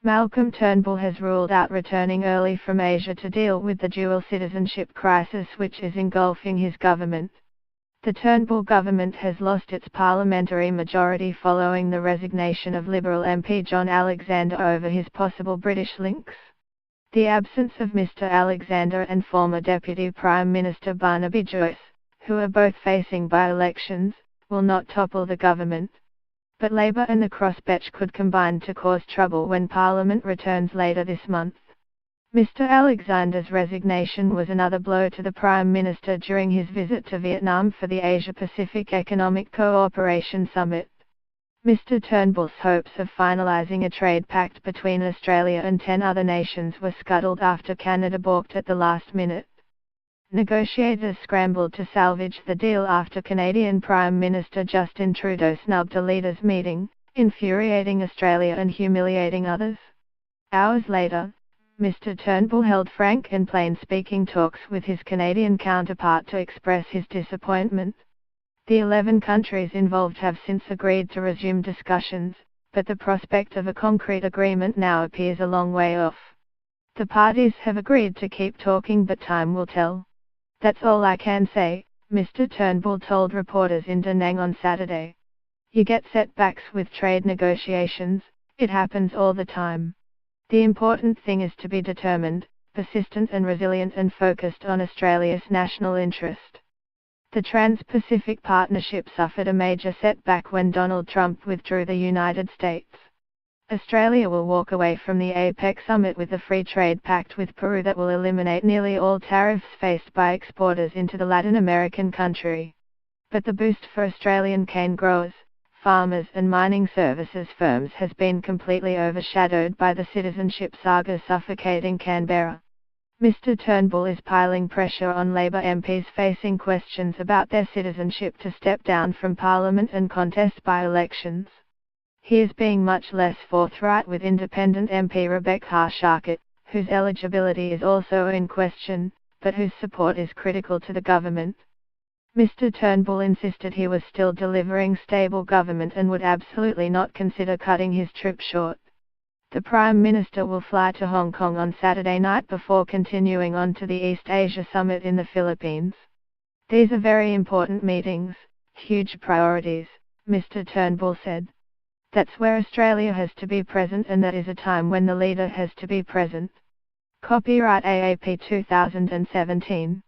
Malcolm Turnbull has ruled out returning early from Asia to deal with the dual citizenship crisis which is engulfing his government. The Turnbull government has lost its parliamentary majority following the resignation of Liberal MP John Alexander over his possible British links. The absence of Mr Alexander and former Deputy Prime Minister Barnaby Joyce, who are both facing by-elections, will not topple the government. But Labour and the crossbench could combine to cause trouble when Parliament returns later this month. Mr Alexander's resignation was another blow to the Prime Minister during his visit to Vietnam for the Asia-Pacific Economic Cooperation Summit. Mr Turnbull's hopes of finalising a trade pact between Australia and 10 other nations were scuttled after Canada balked at the last minute. Negotiators scrambled to salvage the deal after Canadian Prime Minister Justin Trudeau snubbed a leaders' meeting, infuriating Australia and humiliating others. Hours later, Mr Turnbull held frank and plain-speaking talks with his Canadian counterpart to express his disappointment. The 11 countries involved have since agreed to resume discussions, but the prospect of a concrete agreement now appears a long way off. The parties have agreed to keep talking, but time will tell. That's all I can say, Mr Turnbull told reporters in Da Nang on Saturday. You get setbacks with trade negotiations, it happens all the time. The important thing is to be determined, persistent and resilient and focused on Australia's national interest. The Trans-Pacific Partnership suffered a major setback when Donald Trump withdrew the United States. Australia will walk away from the APEC summit with a free trade pact with Peru that will eliminate nearly all tariffs faced by exporters into the Latin American country. But the boost for Australian cane growers, farmers and mining services firms has been completely overshadowed by the citizenship saga suffocating Canberra. Mr Turnbull is piling pressure on Labour MPs facing questions about their citizenship to step down from Parliament and contest by-elections. He is being much less forthright with Independent MP Rebecca Harshackett, whose eligibility is also in question, but whose support is critical to the government. Mr Turnbull insisted he was still delivering stable government and would absolutely not consider cutting his trip short. The Prime Minister will fly to Hong Kong on Saturday night before continuing on to the East Asia Summit in the Philippines. These are very important meetings, huge priorities, Mr Turnbull said. That's where Australia has to be present, and that is a time when the leader has to be present. Copyright AAP 2017.